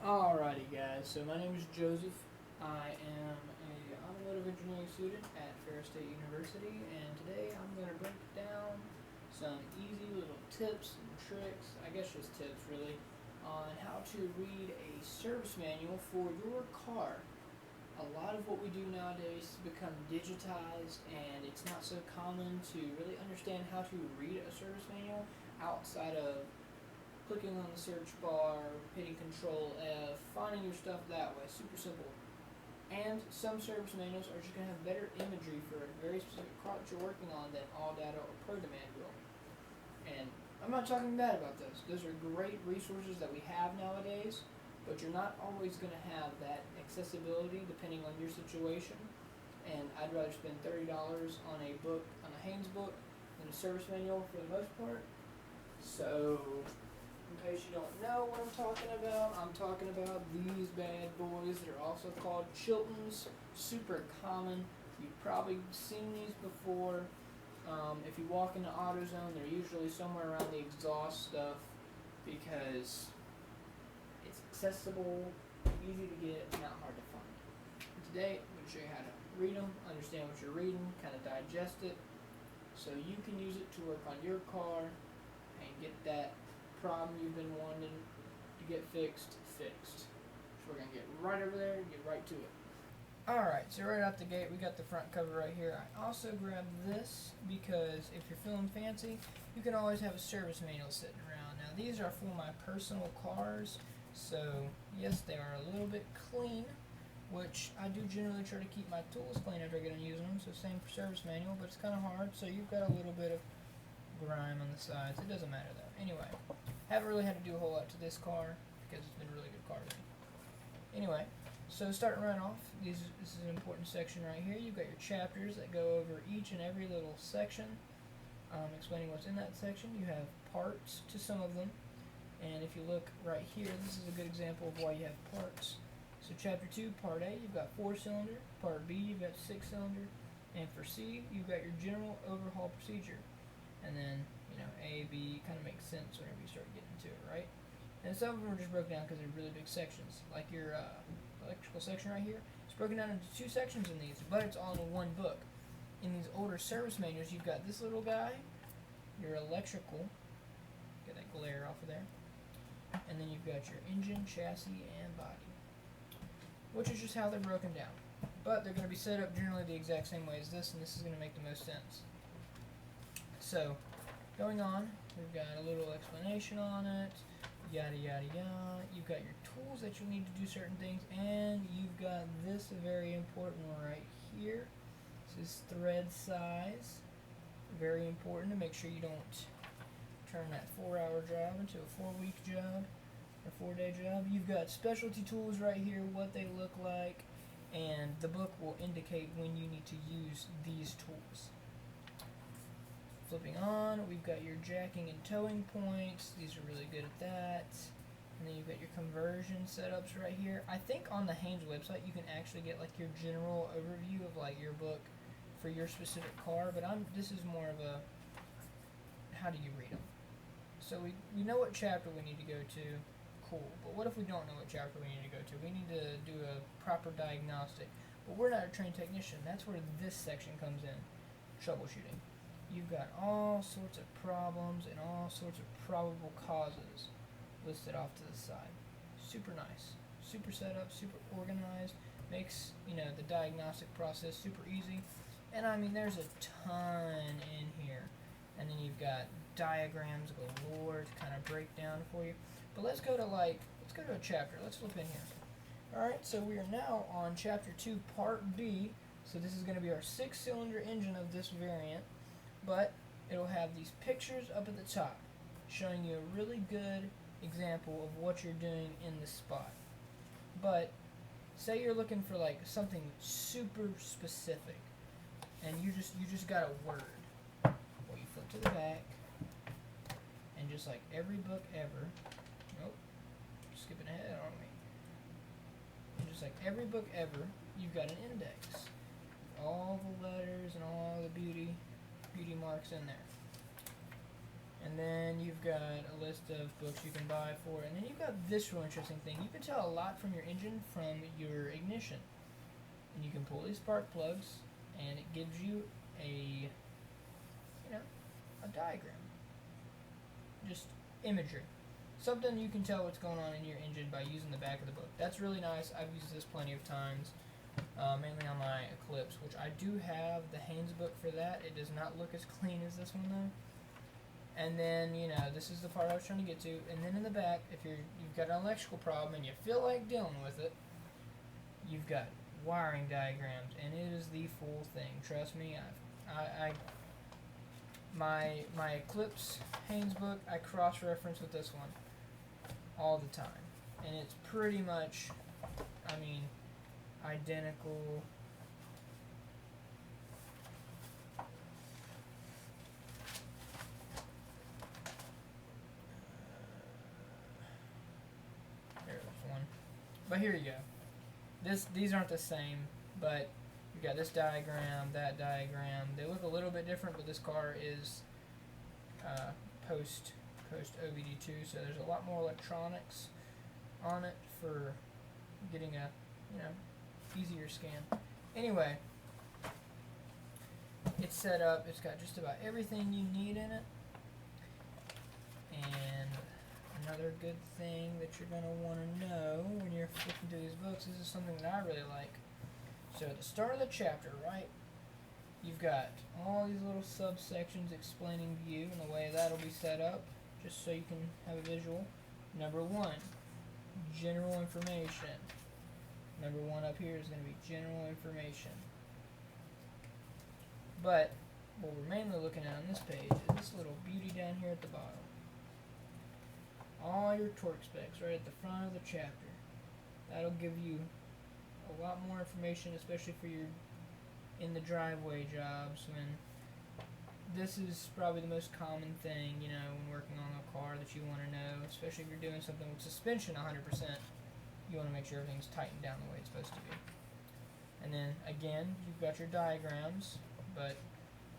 Alrighty guys, so my name is Joseph. I am a automotive engineering student at Ferris State University, and today I'm going to break down some easy little tips and tricks, I guess just tips really, on how to read a service manual for your car. A lot of what we do nowadays has become digitized, and it's not so common to really understand how to read a service manual outside of clicking on the search bar, hitting Control F, finding your stuff that way. Super simple. And some service manuals are just going to have better imagery for a very specific car that you're working on than ALLDATA or ProDemand will. And I'm not talking bad about those. Those are great resources that we have nowadays, but you're not always going to have that accessibility depending on your situation. And I'd rather spend $30 on a book, on a Haynes book, than a service manual for the most part. So, in case you don't know what I'm talking about these bad boys that are also called Chiltons. Super common. You've probably seen these before. If you walk into AutoZone, they're usually somewhere around the exhaust stuff because it's accessible, easy to get, not hard to find. And today, I'm going to show you how to read them, understand what you're reading, kind of digest it, so you can use it to work on your car and get that problem you've been wanting to get fixed. So we're going to get right over there and get right to it. Alright, so right out the gate we got the front cover right here. I also grabbed this because if you're feeling fancy, you can always have a service manual sitting around. Now these are for my personal cars, so yes, they are a little bit clean, which I do generally try to keep my tools clean after I get done using them, so same for service manual, but it's kind of hard, so you've got a little bit of grime on the sides. It doesn't matter though. Anyway, haven't really had to do a whole lot to this car because it's been a really good car to me. Anyway, so starting right off, this is an important section right here. You've got your chapters that go over each and every little section, explaining what's in that section. You have parts to some of them, and if you look right here, this is a good example of why you have parts. So chapter 2, part A, you've got 4-cylinder. Part B, you've got 6-cylinder. And for C, you've got your general overhaul procedure. And then, A, B kind of makes sense whenever you start getting into it, right? And some of them are just broken down because they're really big sections. Like your electrical section right here, it's broken down into 2 sections in these, but it's all in one book. In these older service manuals, you've got this little guy, your electrical, get that glare off of there, and then you've got your engine, chassis, and body, which is just how they're broken down. But they're going to be set up generally the exact same way as this, and this is going to make the most sense. So, going on, we've got a little explanation on it, yada yada yada. You've got your tools that you need to do certain things, and you've got this very important one right here. This is thread size. Very important to make sure you don't turn that 4-hour job into a 4-week job or 4-day job. You've got specialty tools right here, what they look like, and the book will indicate when you need to use these tools. Flipping on, we've got your jacking and towing points. These are really good at that. And then you've got your conversion setups right here. I think on the Haynes website you can actually get like your general overview of like your book for your specific car, but this is more of a how do you read them. So we know what chapter we need to go to. Cool. But what if we don't know what chapter we need to go to? We need to do a proper diagnostic. But we're not a trained technician. That's where this section comes in. Troubleshooting. You've got all sorts of problems and all sorts of probable causes listed off to the side. Super nice. Super set up, super organized. Makes, the diagnostic process super easy. And I mean, there's a ton in here. And then you've got diagrams galore to kind of break down for you. But let's go to a chapter. Let's flip in here. Alright, so we are now on chapter 2, part B. So this is going to be our 6-cylinder engine of this variant. But it'll have these pictures up at the top showing you a really good example of what you're doing in the spot. But say you're looking for like something super specific and you just got a word. Well, you flip to the back and just like every book ever, nope, skipping ahead on me. And just like every book ever, you've got an index. All the letters and all the beauty marks in there. And then you've got a list of books you can buy for it. And then you've got this real interesting thing. You can tell a lot from your engine from your ignition. And you can pull these spark plugs, and it gives you a diagram. Just imagery. Something you can tell what's going on in your engine by using the back of the book. That's really nice. I've used this plenty of times, mainly on my Eclipse, which I do have the Haynes book for that. It does not look as clean as this one though. And then, this is the part I was trying to get to. And then in the back, if you've got an electrical problem and you feel like dealing with it, you've got wiring diagrams, and it is the full thing. Trust me, my Eclipse Haynes book, I cross-reference with this one all the time, and it's pretty much, identical. There's one, but here you go. These aren't the same, but you've got this diagram, that diagram. They look a little bit different, but this car is post OBD2, so there's a lot more electronics on it for getting a easier scan. Anyway, it's set up. It's got just about everything you need in it. And another good thing that you're going to want to know when you're flipping through these books, this is something that I really like. So at the start of the chapter, right, you've got all these little subsections explaining view and the way that'll be set up, just so you can have a visual. Number 1, general information. Number 1 up here is going to be general information. But what we're mainly looking at on this page is this little beauty down here at the bottom. All your torque specs right at the front of the chapter. That'll give you a lot more information, especially for your in the driveway jobs, when this is probably the most common thing, when working on a car that you want to know, especially if you're doing something with suspension 100%. You want to make sure everything's tightened down the way it's supposed to be. And then again, you've got your diagrams, but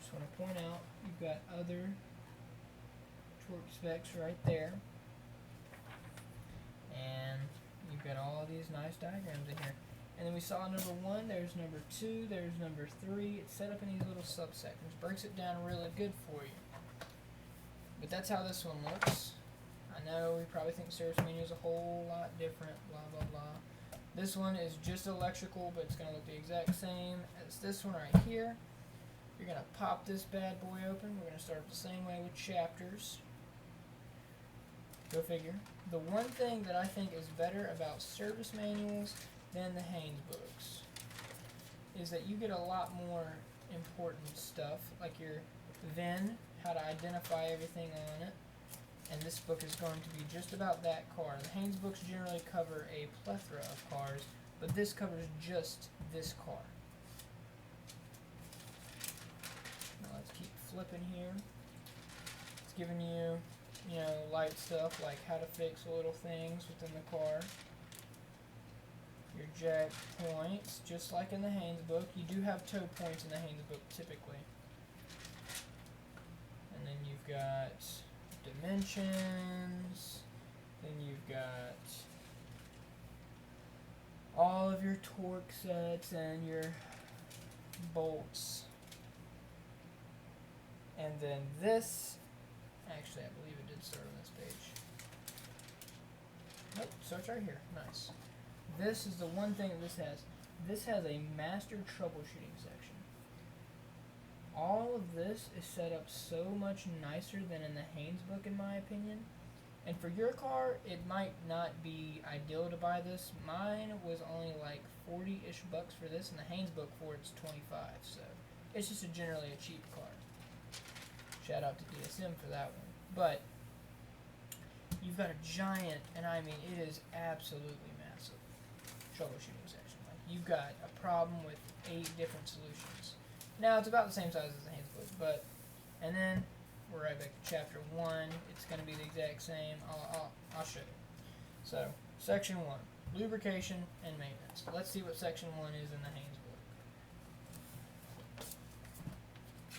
just want to point out you've got other torque specs right there. And you've got all these nice diagrams in here. And then we saw number 1, there's number 2, there's number 3. It's set up in these little subsections. Breaks it down really good for you. But that's how this one looks. I know we probably think service manual is a whole lot different, blah, blah, blah. This one is just electrical, but it's going to look the exact same as this one right here. You're going to pop this bad boy open. We're going to start the same way with chapters. Go figure. The one thing that I think is better about service manuals than the Haynes books is that you get a lot more important stuff, like your VIN, how to identify everything on it, and this book is going to be just about that car. The Haynes books generally cover a plethora of cars, but this covers just this car. Now let's keep flipping here. It's giving you, light stuff like how to fix little things within the car. Your jack points, just like in the Haynes book. You do have toe points in the Haynes book typically. And then you've got dimensions. Then you've got all of your torque sets and your bolts. And then this, actually I believe it did start on this page. Nope, starts right here. Nice. This is the one thing that this has. This has a master troubleshooting section. All of this is set up so much nicer than in the Haynes book, in my opinion. And for your car, it might not be ideal to buy this. Mine was only like 40-ish bucks for this, and the Haynes book for it's 25. So it's just generally a cheap car. Shout out to DSM for that one. But you've got a giant, and I mean it is absolutely massive, troubleshooting section. Like, you've got a problem with 8 different solutions. Now it's about the same size as the Haynes book, but and then we're right back to chapter 1. It's going to be the exact same. I'll show you. So section 1, lubrication and maintenance. Let's see what section 1 is in the Haynes book.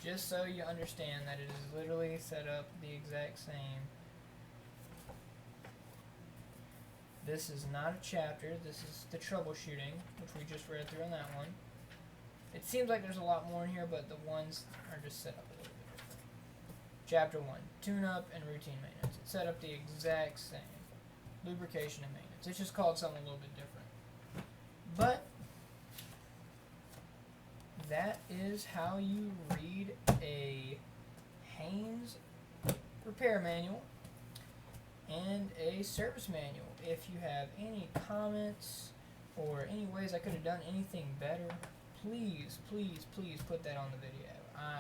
just so you understand that it is literally set up the exact same. This is not a chapter, this is the troubleshooting, which we just read through on that one. It seems like there's a lot more in here, but the ones are just set up a little bit different. Chapter 1, Tune-up and Routine Maintenance. It's set up the exact same. Lubrication and maintenance. It's just called something a little bit different. But that is how you read a Haynes repair manual and a service manual. If you have any comments or any ways I could have done anything better, please put that on the video.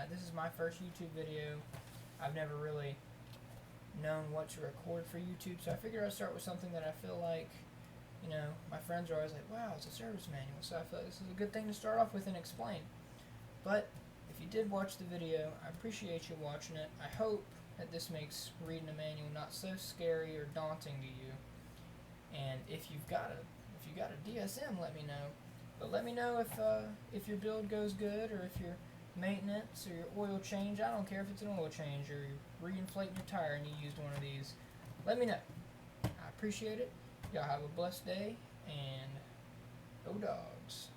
This is my first YouTube video. I've never really known what to record for YouTube, so I figured I'd start with something that I feel like, you know, my friends are always like, wow, it's a service manual, so I feel like this is a good thing to start off with and explain. But if you did watch the video, I appreciate you watching it. I hope that this makes reading a manual not so scary or daunting to you. And if you've got a DSM, let me know. But let me know if your build goes good, or if your maintenance or your oil change, I don't care if it's an oil change or you're re-inflating your tire and you used one of these. Let me know. I appreciate it. Y'all have a blessed day, and go Dogs.